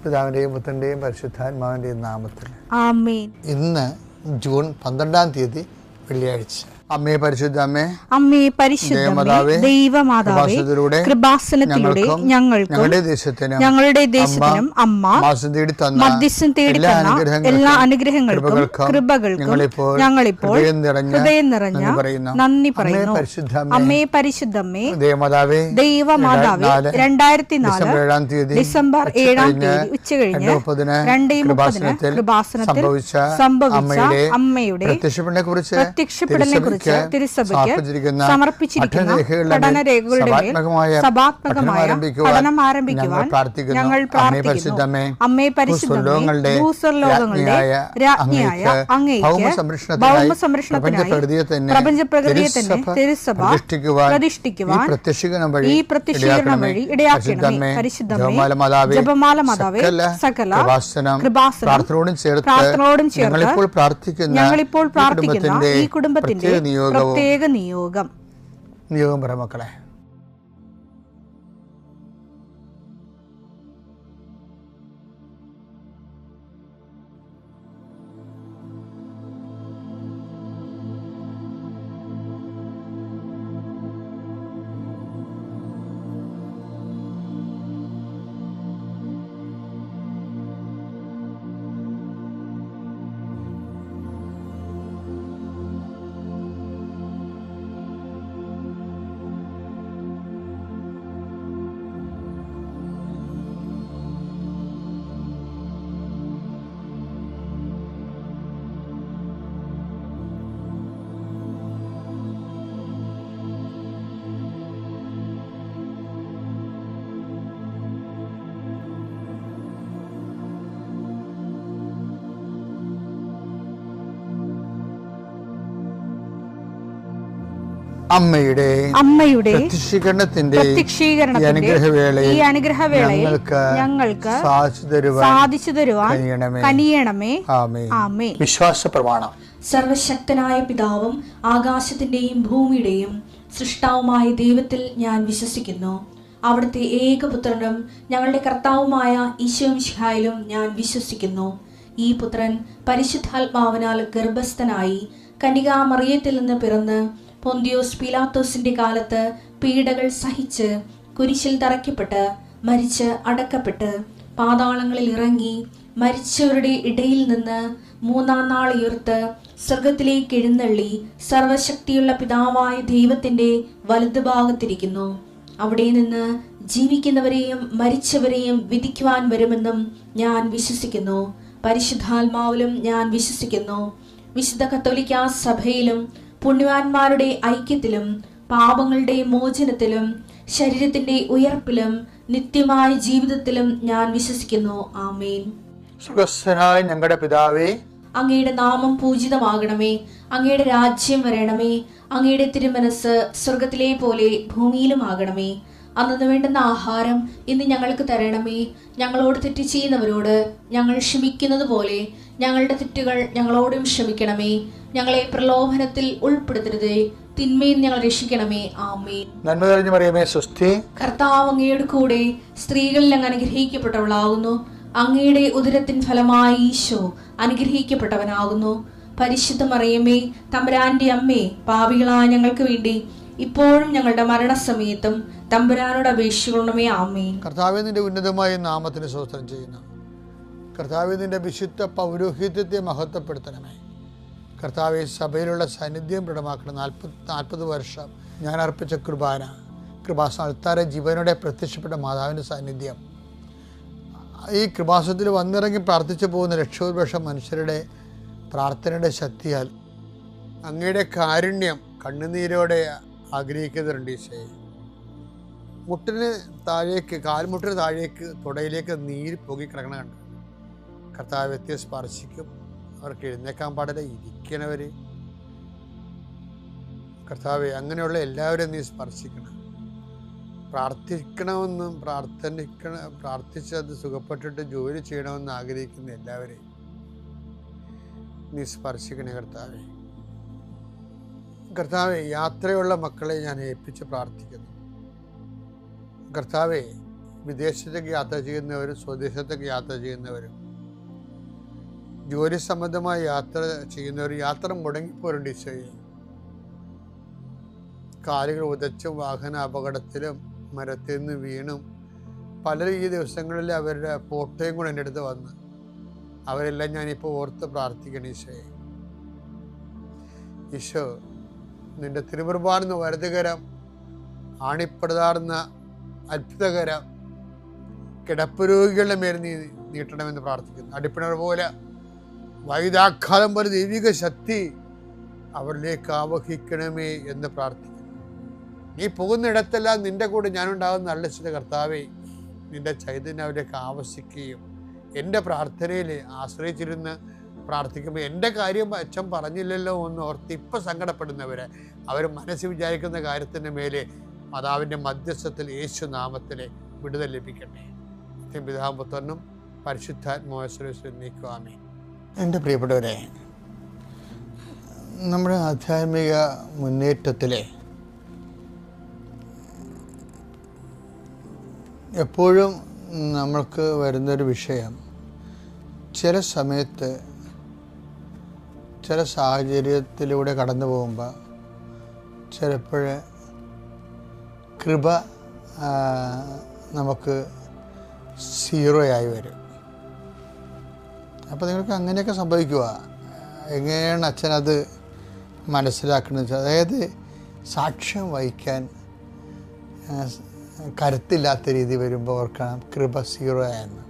പിതാവിൻ്റെയും പുത്രൻ്റെയും പരിശുദ്ധാത്മാവിൻ്റെയും നാമത്തിൽ ആമേൻ. ഇന്ന് ജൂൺ 12 വെള്ളിയാഴ്ച. അമ്മേ പരിശുദ്ധ അമ്മേ, അമ്മേ പരിശുദ്ധമേ, ദൈവമാതാവേ, കൃപാസനത്തിലൂടെ ഞങ്ങളുടെ ദേശത്തിനും അമ്മ മധ്യസ്ഥം തേടി തന്ന എല്ലാ അനുഗ്രഹങ്ങൾക്കും കൃപകൾക്കും ഞങ്ങളിപ്പോൾ ഹൃദയം നിറഞ്ഞ നന്ദി പറയുന്നു. അമ്മേ പരിശുദ്ധമേ, ദൈവമാതാവേ, 2004 ഡിസംബർ 7 ഉച്ചകഴിഞ്ഞ് 2:30 കൃപാസനത്തിൽ സംഭവിച്ച അമ്മയുടെ പ്രത്യക്ഷപ്പെടലിനെ കുറിച്ച് തിരുസഭയ്ക്ക് സമർപ്പിച്ചിരിക്കുന്ന പഠനരേഖകളുടെ സഭാത്മകമായ പഠനം ആരംഭിക്കുവാൻ ഞങ്ങൾ പ്രാർത്ഥിക്കുന്നു. അമ്മേ പരിശുദ്ധമേ, ഭൂസ്വർലോകങ്ങളുടെ രാജ്ഞിയായ അങ്ങേയ്ക്ക് ഭൗമസംരക്ഷണത്തിനായി പ്രപഞ്ചപ്രകൃതിയെ തന്നെ തിരുസഭ പ്രതിഷ്ഠിക്കുവാൻ ഈ പ്രത്യക്ഷീകരണം വഴി ഇടയാക്കണമേ. പരിശുദ്ധമേ, ജപമാല മാതാവേ, സകല കൃപാസനം പ്രാർത്ഥനയോടും ചേർത്ത് ഞങ്ങളിപ്പോൾ പ്രാർത്ഥിക്കുന്ന ഈ കുടുംബത്തിന്റെ പ്രത്യേക നിയോഗം പറ മക്കളെ. അമ്മയുടെ പ്രത്യക്ഷീകരണത്തിന്റെ ഈ അനുഗ്രഹവേളയിൽ ഞങ്ങൾക്ക് സാധിച്ചു തരുവാൻ കനിയണമേ. ആമേൻ. വിശ്വാസ പ്രമാണം. സർവശക്തനായ പിതാവും ആകാശത്തിന്റെയും ഭൂമിയുടെയും സൃഷ്ടാവുമായ ദൈവത്തിൽ ഞാൻ വിശ്വസിക്കുന്നു. അവിടുത്തെ ഏകപുത്രനും ഞങ്ങളുടെ കർത്താവുമായ ഈശോമിശിഹായിലും ഞാൻ വിശ്വസിക്കുന്നു. ഈ പുത്രൻ പരിശുദ്ധാത്മാവിനാൽ ഗർഭസ്ഥനായി കന്യകാമറിയത്തിൽ നിന്ന് പിറന്ന് പൊന്തിയോസ് പീലാത്തോസിന്റെ കാലത്ത് പീഡകൾ സഹിച്ച് കുരിശിൽ തറയ്ക്കപ്പെട്ട് മരിച്ച് അടക്കപ്പെട്ട് പാതാളങ്ങളിൽ ഇറങ്ങി മരിച്ചവരുടെ ഇടയിൽ നിന്ന് 3-ാം നാൾ ഉയർത്ത് സ്വർഗത്തിലേക്ക് എഴുന്നള്ളി സർവശക്തിയുള്ള പിതാവായ ദൈവത്തിന്റെ വലതുഭാഗത്തിരിക്കുന്നു. അവിടെ നിന്ന് ജീവിക്കുന്നവരെയും മരിച്ചവരെയും വിധിക്കുവാൻ വരുമെന്നും ഞാൻ വിശ്വസിക്കുന്നു. പരിശുദ്ധാത്മാവിലും ഞാൻ വിശ്വസിക്കുന്നു. വിശുദ്ധ കത്തോലിക്കാ സഭയിലും പുണ്യവാന്മാരുടെ ഐക്യത്തിലും പാപങ്ങളുടെ മോചനത്തിലും ശരീരത്തിന്റെ ഉയർപ്പിലും നിത്യമായ ജീവിതത്തിലും ഞാൻ വിശ്വസിക്കുന്നു. ആമേൻ. സ്വർഗ്ഗസ്ഥനായ ഞങ്ങളുടെ പിതാവേ, അങ്ങയുടെ നാമം പൂജിതമാകണമേ. അങ്ങയുടെ രാജ്യം വരണമേ. അങ്ങയുടെ തിരുമനസ് സ്വർഗത്തിലെ പോലെ ഭൂമിയിലും ആകണമേ. അന്നു വേണ്ടുന്ന ആഹാരം ഇന്ന് ഞങ്ങൾക്ക് തരണമേ. ഞങ്ങളോട് തെറ്റ് ചെയ്യുന്നവരോട് ഞങ്ങൾ ക്ഷമിക്കുന്നത് പോലെ ഞങ്ങളുടെ തെറ്റുകൾ ഞങ്ങളോടും ക്ഷമിക്കണമേ. ഞങ്ങളെ പ്രലോഭനത്തിൽ ഉൾപ്പെടുത്തരുതേ, തിന്മയിൽ ഞങ്ങൾ രക്ഷിക്കണമേ. ആമേൻ. നന്മ നിറഞ്ഞ മറിയമേ, സ്വസ്തി. കർത്താവ് അങ്ങയുടെ കൂടെ സ്ത്രീകളിൽ അങ്ങ് അനുഗ്രഹിക്കപ്പെട്ടവളാകുന്നു. അങ്ങയുടെ ഉദരത്തിൻ ഫലമായി ഈശോ അനുഗ്രഹിക്കപ്പെട്ടവനാകുന്നു. പരിശുദ്ധ മറിയമേ, തമ്പുരാന്റെ അമ്മേ, പാപികളായ ഞങ്ങൾക്ക് വേണ്ടി ഇപ്പോഴും ഞങ്ങളുടെ മരണസമയത്തും തമ്പുരാനോട് അപേക്ഷിക്കണമേ. ആമേൻ. കർത്താവേ, നിന്റെ ഉന്നതമായ നാമത്തിന് സ്തോത്രം ചെയ്യുന്നു. കർത്താവേ, നിന്റെ വിശുദ്ധ പൗരോഹിത്യത്തെ മഹത്വപ്പെടുത്തണമേ. കർത്താവെ, സഭയിലുള്ള സാന്നിധ്യം ദൃഢമാക്കണം. 40 വർഷം ഞാൻ അർപ്പിച്ച കൃപാസനത്താരെ ജീവനോടെ പ്രത്യക്ഷപ്പെട്ട മാതാവിൻ്റെ സാന്നിധ്യം ഈ കൃപാസനത്തിൽ വന്നിറങ്ങി പ്രാർത്ഥിച്ചു പോകുന്ന ലക്ഷോപലക്ഷം മനുഷ്യരുടെ പ്രാർത്ഥനയുടെ ശക്തിയാൽ അങ്ങയുടെ കാരുണ്യം കണ്ണുനീരോടെ ആഗ്രഹിക്കുന്നുണ്ട്. ഈശോയെ, കാൽമുട്ടിന് താഴേക്ക് തുടയിലേക്ക് നീര് പൊങ്ങി കിടക്കണ കണ്ട് കർത്താവ് വ്യക്തിയെ സ്പർശിക്കും. അവർക്ക് എഴുന്നേക്കാൻ പാടില്ല, ഇരിക്കണവർ. കർത്താവെ, അങ്ങനെയുള്ള എല്ലാവരും നീ സ്പർശിക്കണം. പ്രാർത്ഥിക്കണമെന്നും പ്രാർത്ഥിച്ചത് സുഖപ്പെട്ടിട്ട് ജോലി ചെയ്യണമെന്ന് ആഗ്രഹിക്കുന്ന എല്ലാവരെയും നീ സ്പർശിക്കണേ കർത്താവെ. യാത്രയുള്ള മക്കളെ ഞാൻ ഏൽപ്പിച്ച് പ്രാർത്ഥിക്കുന്നു. കർത്താവെ, വിദേശത്തേക്ക് യാത്ര ചെയ്യുന്നവരും സ്വദേശത്തേക്ക് യാത്ര ചെയ്യുന്നവരും ജോലി സംബന്ധമായ യാത്ര ചെയ്യുന്നവരും യാത്ര മുടങ്ങിപ്പോരുണ്ട് ഈശോയെ. കാലുകൾ ഉതച്ചും വാഹന അപകടത്തിലും മരത്തിൽ നിന്ന് വീണും പലരും ഈ ദിവസങ്ങളിൽ അവരുടെ ഫോട്ടോയും കൂടെ എൻ്റെ അടുത്ത് വന്ന് അവരെല്ലാം ഞാനിപ്പോൾ ഓർത്ത് പ്രാർത്ഥിക്കണം ഈശോയെ. ഈശോ, നിന്റെ തിരുമുറുപാടുന്ന വലതുകരം, ആണിപ്പടുതാർന്ന അത്ഭുതകരം കിടപ്പ് രോഗികളുടെ മേൽ നീ നീട്ടണമെന്ന് പ്രാർത്ഥിക്കുന്നു. അടിപ്പിണർ പോലെ വൈദാഘാതം പോലെ ദൈവിക ശക്തി അവരിലേക്ക് ആവഹിക്കണമേ എന്ന് പ്രാർത്ഥിക്കുന്നു. നീ പോകുന്നിടത്തെല്ലാം നിന്റെ കൂടെ ഞാനുണ്ടാകുന്ന നല്ല ചില കർത്താവേ, നിന്റെ ചൈതന്യം അവരിലേക്ക് ആവശിക്കുകയും എൻ്റെ പ്രാർത്ഥനയിൽ ആശ്രയിച്ചിരുന്ന് പ്രാർത്ഥിക്കുമ്പോൾ എൻ്റെ കാര്യം അച്ഛൻ പറഞ്ഞില്ലല്ലോ എന്ന് ഓർത്ത് ഇപ്പം സങ്കടപ്പെടുന്നവരെ അവർ മനസ്സിൽ വിചാരിക്കുന്ന കാര്യത്തിൻ്റെ മേലെ മാതാവിൻ്റെ മധ്യസ്ഥത്തിൽ യേശു നാമത്തിലെ വിടുതൽ ലഭിക്കട്ടെ. പിതാവും പുത്രനും പരിശുദ്ധാത്മാവിൽ നീക്കുവാമേ. എൻ്റെ പ്രിയപ്പെട്ടവരെ, നമ്മുടെ ആധ്യാത്മിക മുന്നേറ്റത്തിലെ എപ്പോഴും നമ്മൾക്ക് വരുന്നൊരു വിഷയം, ചില സമയത്ത് ചില സാഹചര്യത്തിലൂടെ കടന്നു പോകുമ്പോൾ ചിലപ്പോൾ കൃപ നമുക്ക് സീറോയായി വരും. അപ്പോൾ നിങ്ങൾക്ക് അങ്ങനെയൊക്കെ സംഭവിക്കുക. എങ്ങനെയാണ് അച്ഛനത് മനസ്സിലാക്കുന്നത് വെച്ചാൽ, അതായത് സാക്ഷ്യം വഹിക്കാൻ കരുത്തില്ലാത്ത രീതി വരുമ്പോൾ ഓർക്കണം കൃപ സീറോ ആയെന്ന്.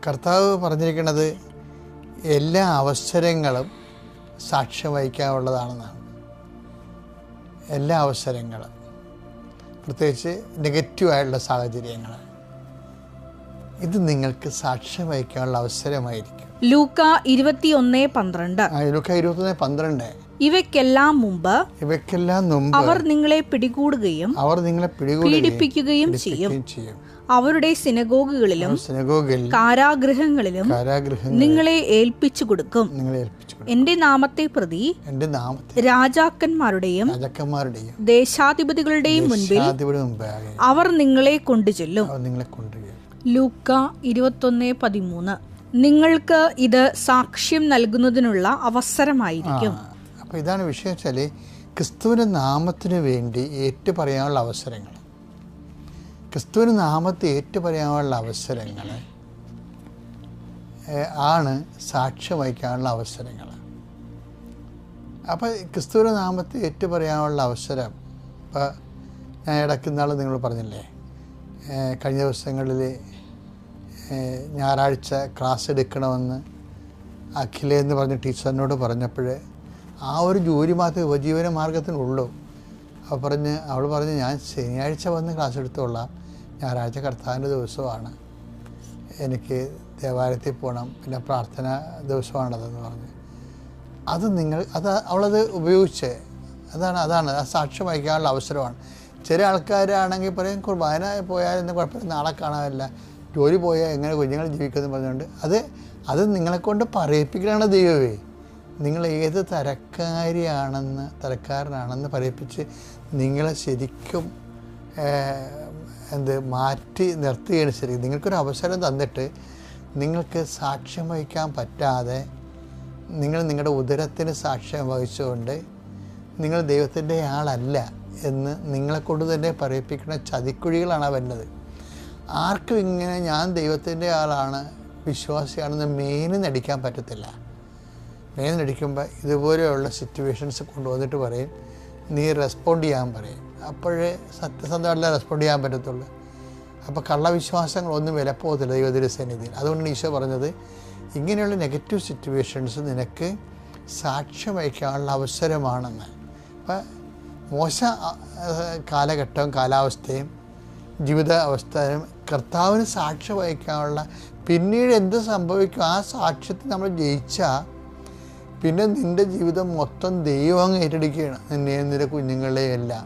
കർത്താവ് പറഞ്ഞിരിക്കുന്നത് എല്ലാ അവസരങ്ങളും സാക്ഷ്യം വഹിക്കാനുള്ളതാണെന്നാണ്. എല്ലാ അവസരങ്ങളും, പ്രത്യേകിച്ച് നെഗറ്റീവായിട്ടുള്ള സാഹചര്യങ്ങൾ, ഇത് നിങ്ങൾക്ക് സാക്ഷ്യം വഹിക്കാനുള്ള അവസരമായിരിക്കും. ലൂക്ക 21:12. ഇവയ്ക്കെല്ലാം മുമ്പ് അവർ നിങ്ങളെ പിടികൂടുകയും പീഡിപ്പിക്കുകയും ചെയ്യും. അവരുടെ സിനഗോഗുകളിലും കാരാഗൃഹങ്ങളിലും നിങ്ങളെ ഏൽപ്പിച്ചു കൊടുക്കും. എന്റെ നാമത്തെ പ്രതി രാജാക്കന്മാരുടെയും ദേശാധിപതികളുടെയും മുൻപിൽ അവർ നിങ്ങളെ കൊണ്ടുചെല്ലും. ലൂക്ക 21:13. നിങ്ങൾക്ക് ഇത് സാക്ഷ്യം നൽകുന്നതിനുള്ള അവസരമായിരിക്കും. അപ്പോൾ ഇതാണ് വിഷയം വെച്ചാൽ, ക്രിസ്തുവിൻ്റെ നാമത്തിന് വേണ്ടി ഏറ്റുപറയാനുള്ള അവസരങ്ങൾ, ക്രിസ്തുവിൻ്റെ നാമത്തെ ഏറ്റുപറയാനുള്ള അവസരങ്ങൾ ആണ് സാക്ഷ്യം വഹിക്കാനുള്ള അവസരങ്ങൾ. അപ്പോൾ ക്രിസ്തുവിൻ്റെ നാമത്തെ ഏറ്റുപറയാനുള്ള അവസരം, ഇപ്പോൾ ഞാൻ ഇടയ്ക്കുന്നാൾ നിങ്ങൾ പറഞ്ഞില്ലേ, കഴിഞ്ഞ ദിവസങ്ങളിൽ ഞായറാഴ്ച ക്ലാസ് എടുക്കണമെന്ന് അഖില എന്ന് പറഞ്ഞ ടീച്ചറിനോട് പറഞ്ഞപ്പോൾ ആ ഒരു ജോലി മാത്രമേ ഉപജീവന മാർഗത്തിനുള്ളൂ. അവൾ പറഞ്ഞ് ഞാൻ ശനിയാഴ്ച വന്ന് ക്ലാസ് എടുത്തോളാം, ഞായറാഴ്ച കർത്താവിൻ്റെ ദിവസമാണ്, എനിക്ക് ദേവാലയത്തിൽ പോകണം, പിന്നെ പ്രാർത്ഥന ദിവസമാണതെന്ന് പറഞ്ഞ് അവളത് ഉപയോഗിച്ച് അതാണ് ആ സാക്ഷ്യം വഹിക്കാനുള്ള അവസരമാണ്. ചില ആൾക്കാരാണെങ്കിൽ പറയും കുർബാന പോയാലെന്ന് കുഴപ്പമില്ല, നാളെ കാണാനില്ല, ജോലി പോയാൽ എങ്ങനെ കുഞ്ഞുങ്ങൾ ജീവിക്കുമെന്ന് പറഞ്ഞുകൊണ്ട് അത് നിങ്ങളെക്കൊണ്ട് പറയിപ്പിക്കലാണ് ദൈവമേ. നിങ്ങൾ ഏത് തരക്കാരനാണെന്ന് പറയിപ്പിച്ച് നിങ്ങളെ ശരിക്കും മാറ്റി നിർത്തുകയാണ്. ശരി, നിങ്ങൾക്കൊരു അവസരം തന്നിട്ട് നിങ്ങൾക്ക് സാക്ഷ്യം വഹിക്കാൻ പറ്റാതെ നിങ്ങൾ നിങ്ങളുടെ ഉദരത്തിന് സാക്ഷ്യം വഹിച്ചുകൊണ്ട് നിങ്ങൾ ദൈവത്തിൻ്റെ ആളല്ല എന്ന് നിങ്ങളെക്കൊണ്ട് തന്നെ പറയിപ്പിക്കുന്ന ചതിക്കുഴികളാണ് വരുന്നത്. ആർക്കും ഇങ്ങനെ ഞാൻ ദൈവത്തിൻ്റെ ആളാണ്, വിശ്വാസിയാണെന്ന് മേന് നടിക്കാൻ പറ്റത്തില്ല. മേന് നടിക്കുമ്പോൾ ഇതുപോലെയുള്ള സിറ്റുവേഷൻസ് കൊണ്ടുവന്നിട്ട് പറയും നീ റെസ്പോണ്ട് ചെയ്യാൻ പറയും. അപ്പോഴേ സത്യസന്ധമല്ല റെസ്പോണ്ട് ചെയ്യാൻ പറ്റത്തുള്ളൂ. അപ്പോൾ കള്ളവിശ്വാസങ്ങളൊന്നും വിലപ്പോകത്തില്ല ദൈവത്തിൻ്റെ സന്നിധിയിൽ. അതുകൊണ്ടാണ് ഈശോ പറഞ്ഞത് ഇങ്ങനെയുള്ള നെഗറ്റീവ് സിറ്റുവേഷൻസ് നിനക്ക് സാക്ഷ്യം വഹിക്കാനുള്ള അവസരമാണെന്ന്. അപ്പം മോശ കാലഘട്ടവും കാലാവസ്ഥയും ജീവിത അവസ്ഥയും കർത്താവിന് സാക്ഷ്യം വഹിക്കാനുള്ള, പിന്നീട് എന്ത് സംഭവിക്കും ആ സാക്ഷ്യത്തിൽ നമ്മൾ ജയിച്ചാൽ പിന്നെ നിൻ്റെ ജീവിതം മൊത്തം ദൈവം ഏറ്റെടുക്കുകയാണ്, നിന്നെയും നിൻ്റെ കുഞ്ഞുങ്ങളെയും എല്ലാം.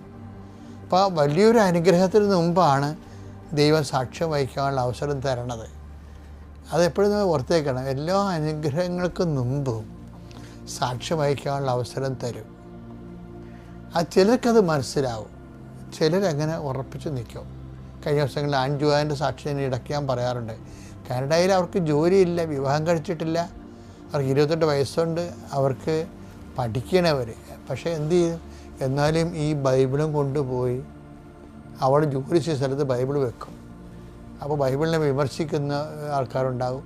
അപ്പോൾ വലിയൊരു അനുഗ്രഹത്തിന് മുമ്പാണ് ദൈവം സാക്ഷ്യം വഹിക്കാനുള്ള അവസരം തരണത്. അതെപ്പോഴും നമ്മൾ ഓർത്തേക്കണം. എല്ലാ അനുഗ്രഹങ്ങൾക്കും മുമ്പും സാക്ഷ്യം വഹിക്കാനുള്ള അവസരം തരും. ചിലർക്കത് മനസ്സിലാവും, ചിലരങ്ങനെ ഉറപ്പിച്ച് നിൽക്കും. കഴിഞ്ഞ ദിവസങ്ങളിൽ ആൻജുവാൻ്റെ സാക്ഷ്യം ഇടയ്ക്ക് ഞാൻ പറയാറുണ്ട്. കാനഡയിൽ അവർക്ക് ജോലിയില്ല, വിവാഹം കഴിച്ചിട്ടില്ല, അവർക്ക് 28 വയസ്സുണ്ട്, അവർക്ക് പഠിക്കണവർ. പക്ഷേ എന്ത് ചെയ്യും? എന്നാലും ഈ ബൈബിളും കൊണ്ടുപോയി അവിടെ ജോലി ചെയ്ത സ്ഥലത്ത് ബൈബിൾ വെക്കും. അപ്പോൾ ബൈബിളിനെ വിമർശിക്കുന്ന ആൾക്കാരുണ്ടാവും,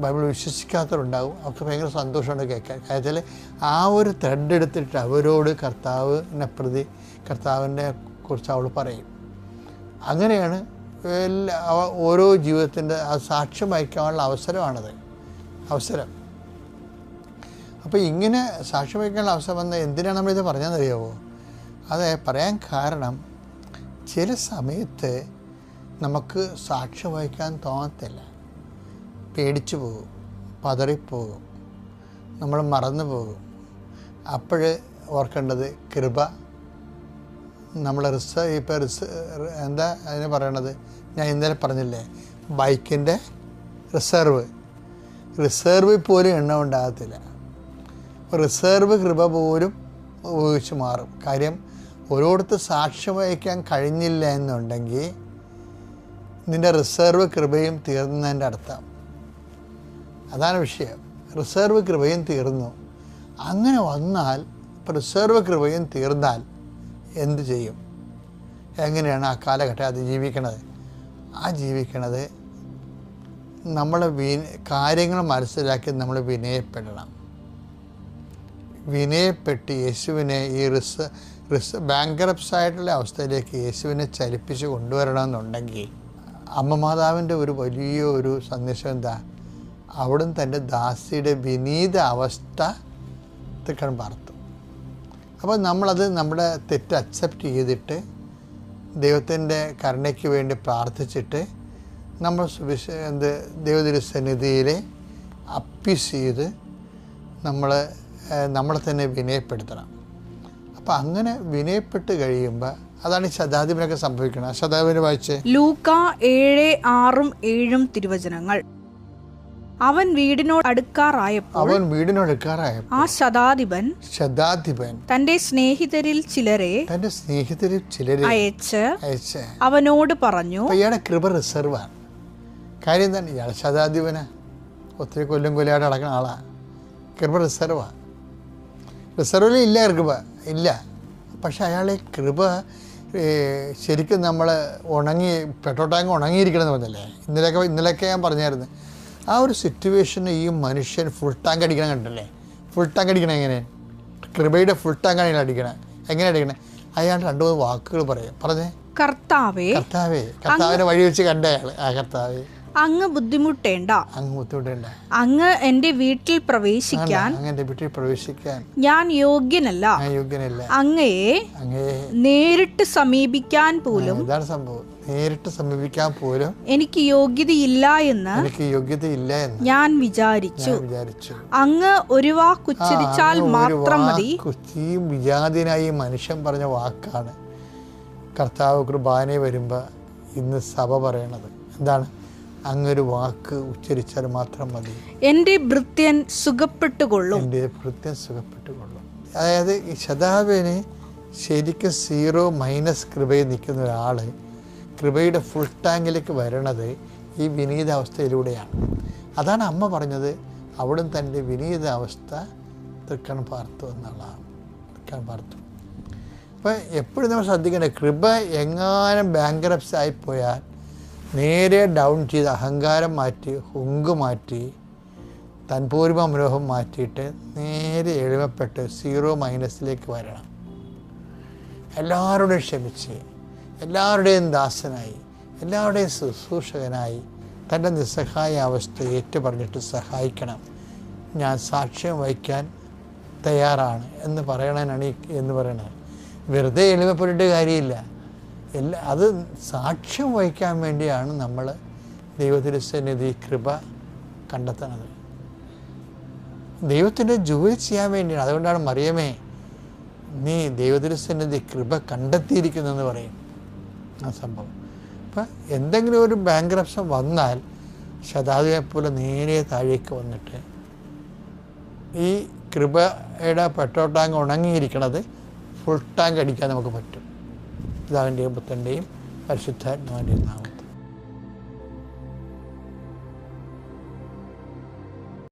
ബൈബിൾ വിശ്വസിക്കാത്തവരുണ്ടാവും. അവർക്ക് ഭയങ്കര സന്തോഷമുണ്ട് കേൾക്കാൻ. കാര്യത്തിൽ ആ ഒരു ത്രെഡ് എടുത്തിട്ട് അവരോട് കർത്താവിനെ കുറിച്ച് അവൾ പറയും. അങ്ങനെയാണ് ഓരോ ജീവിതത്തിൻ്റെ ആ സാക്ഷ്യം വഹിക്കാനുള്ള അവസരം. അപ്പോൾ ഇങ്ങനെ സാക്ഷ്യം വഹിക്കാനുള്ള അവസരം വന്നാൽ എന്തിനാണ് നമ്മളിത് പറഞ്ഞതെന്നറിയാമോ? അത് പറയാൻ കാരണം, ചില സമയത്ത് നമുക്ക് സാക്ഷ്യം വഹിക്കാൻ തോന്നത്തില്ല, പേടിച്ചു പോകും, പതറിപ്പോകും, നമ്മൾ മറന്നു പോകും. അപ്പോൾ ഓർക്കേണ്ടത് കൃപ. നമ്മൾ എന്താ അതിന് പറയണത്? ഞാൻ ഇന്നലെ പറഞ്ഞില്ലേ, ബൈക്കിൻ്റെ റിസർവ് പോലും എണ്ണ ഉണ്ടാകത്തില്ല. റിസർവ് കൃപ പോലും ഉപയോഗിച്ച് മാറും. കാര്യം ഓരോരുത്തർ സാക്ഷ്യം വഹിക്കാൻ കഴിഞ്ഞില്ല എന്നുണ്ടെങ്കിൽ നിൻ്റെ റിസർവ് കൃപയും തീർന്നതിൻ്റെ അർത്ഥം. അതാണ് വിഷയം. റിസർവ് കൃപയും തീർന്നു. അങ്ങനെ വന്നാൽ, ഇപ്പോൾ റിസർവ് കൃപയും തീർന്നാൽ എന്ത് ചെയ്യും? എങ്ങനെയാണ് ആ കാലഘട്ടം അതിജീവിക്കണത്? ജീവിക്കണത് നമ്മൾ കാര്യങ്ങൾ മനസ്സിലാക്കി നമ്മൾ വിനയപ്പെടണം. വിനയപ്പെട്ട് യേശുവിനെ ഈ ബാങ്ക്രപ്റ്റ്സായിട്ടുള്ള അവസ്ഥയിലേക്ക് യേശുവിനെ ചലിപ്പിച്ച് കൊണ്ടുവരണമെന്നുണ്ടെങ്കിൽ അമ്മ മാതാവിൻ്റെ ഒരു വലിയൊരു സന്ദേശം എന്താ? അവിടുന്ന് തൻ്റെ ദാസിയുടെ വിനീത അവസ്ഥ തൃക്കൺ പാർത്തു. അപ്പോൾ നമ്മളത് നമ്മുടെ തെറ്റ് അക്സെപ്റ്റ് ചെയ്തിട്ട് ദൈവത്തിൻ്റെ കരുണയ്ക്ക് വേണ്ടി പ്രാർത്ഥിച്ചിട്ട് നമ്മൾ ദൈവതിരുസന്നിധിയിൽ അപ്പീസ് ചെയ്ത് നമ്മളെ തന്നെ വിനയപ്പെടുത്തണം. അപ്പോൾ അങ്ങനെ വിനയപ്പെട്ട് കഴിയുമ്പോൾ അതാണ് ഈ ശതാധിപനൊക്കെ സംഭവിക്കുന്നത്. ശതാധിപനെ വായിച്ച് ലൂക്ക 7:6-7 തിരുവചനങ്ങൾ. അവൻ വീടിനോട് അടുക്കാറായപ്പോൾ ആ ശതാധിപൻ തന്റെ സ്നേഹിതരിൽ ചിലരെ അയച്ച് അവനോട് പറഞ്ഞു. ഇയാളുടെ കൃപ റിസർവാണ്. കാര്യം എന്താണ്? ഇയാളെ ശതാധിപന് ഒത്തിരി കൊല്ലായിട്ട് നടക്കുന്ന ആളാണ്. കൃപ റിസർവിൽ ഇല്ല, കൃപ ഇല്ല. പക്ഷെ അയാളെ കൃപ ശരിക്കും നമ്മൾ പെട്രോൾ ടാങ്ക് ഉണങ്ങിയിരിക്കണമെന്ന് പറഞ്ഞല്ലേ, ഇന്നലെയൊക്കെ ഞാൻ പറഞ്ഞായിരുന്നു. ആ ഒരു സിറ്റുവേഷന് ഈ മനുഷ്യൻ ഫുൾ ടാങ്ക് അടിക്കണം കണ്ടല്ലേ. ഫുൾ ടാങ്ക് അടിക്കണം എങ്ങനെ? കൃപയുടെ ഫുൾ ടാങ്കാണ് അയാൾ അടിക്കണേ. എങ്ങനെ അടിക്കണേ? അയാൾ 2-3 വാക്കുകൾ പറഞ്ഞേ. കർത്താവിനെ വഴി വെച്ച് കണ്ട അയാൾ. കർത്താവേ, അങ്ങ് ബുദ്ധിമുട്ടേണ്ട. അങ്ങ് എൻ്റെ വീട്ടിൽ പ്രവേശിക്കാൻ ഞാൻ യോഗ്യനല്ല. അങ്ങയെ നേരിട്ട് സമീപിക്കാൻ പോലും എനിക്ക് യോഗ്യതയില്ല എന്ന് ഞാൻ വിചാരിച്ചു. അങ്ങ് ഒരു വാക്കുച്ചരിച്ചാൽ മാത്രം മതി. വിജാതിനായി മനുഷ്യൻ പറഞ്ഞ വാക്കാണ് കർത്താവ് കുർബാന വരുമ്പോൾ ഇന്ന് സഭ പറയണത്. എന്താണ്? അങ്ങൊരു വാക്ക് ഉച്ചരിച്ചാൽ മാത്രം മതി, എൻ്റെ ഭൃത്യൻ സുഖപ്പെട്ടുകൊള്ളും. അതായത് ഈ ശതാധിപന് ശരിക്കും 0- കൃപയിൽ നിൽക്കുന്ന ഒരാൾ കൃപയുടെ ഫുൾ ടാങ്കിലേക്ക് വരണത് ഈ വിനീതാവസ്ഥയിലൂടെയാണ്. അതാണ് അമ്മ പറഞ്ഞത്, അവിടുന്ന് തൻ്റെ വിനീതാവസ്ഥ തൃക്കൺ പാർത്തു എന്നുള്ളതാണ്. തൃക്കൺ പാർത്തു. അപ്പോൾ എപ്പോഴും നമ്മൾ ശ്രദ്ധിക്കേണ്ടത്, കൃപ എങ്ങാനും ബാങ്ക്രപ്റ്റ്സ് ആയിപ്പോയാൽ നേരെ ഡൗൺ ചെയ്ത് അഹങ്കാരം മാറ്റി, ഹുങ്ക് മാറ്റി, തൻപൂർവ മനോഹം മാറ്റിയിട്ട് നേരെ എളിമപ്പെട്ട് 0- വരണം. എല്ലാവരുടെയും ക്ഷമിച്ച്, എല്ലാവരുടെയും ദാസനായി, എല്ലാവരുടെയും ശുശ്രൂഷകനായി തൻ്റെ നിസ്സഹായ അവസ്ഥ ഏറ്റുപറഞ്ഞിട്ട് സഹായിക്കണം. ഞാൻ സാക്ഷ്യം വഹിക്കാൻ തയ്യാറാണ് എന്ന് പറയണത്. വെറുതെ എളിമപ്പെട്ടിട്ട് കാര്യമില്ല. അത് സാക്ഷ്യം വഹിക്കാൻ വേണ്ടിയാണ് നമ്മൾ ദൈവത്തിരുസന്നിധി കൃപ കണ്ടെത്തുന്നത്. ദൈവത്തിൻ്റെ ജോലി ചെയ്യാൻ വേണ്ടിയാണ്. അതുകൊണ്ടാണ് മറിയമേ, നീ ദൈവത്തിരുസന്നിധി കൃപ കണ്ടെത്തിയിരിക്കുന്നു എന്ന് പറയും ആ സംഭവം. അപ്പം എന്തെങ്കിലും ഒരു ബാങ്ക്രപ്ഷൻ വന്നാൽ ശതാധിപനെ പോലെ നേരെ താഴേക്ക് വന്നിട്ട് ഈ കൃപയുടെ പെട്രോൾ ടാങ്ക് ഉണങ്ങിയിരിക്കണത് ഫുൾ ടാങ്ക് അടിക്കാൻ നമുക്ക് പറ്റും. പിതാവിൻ്റെയും പുത്രൻ്റെയും പരിശുദ്ധാത്മാവിൻ്റെ നാമം.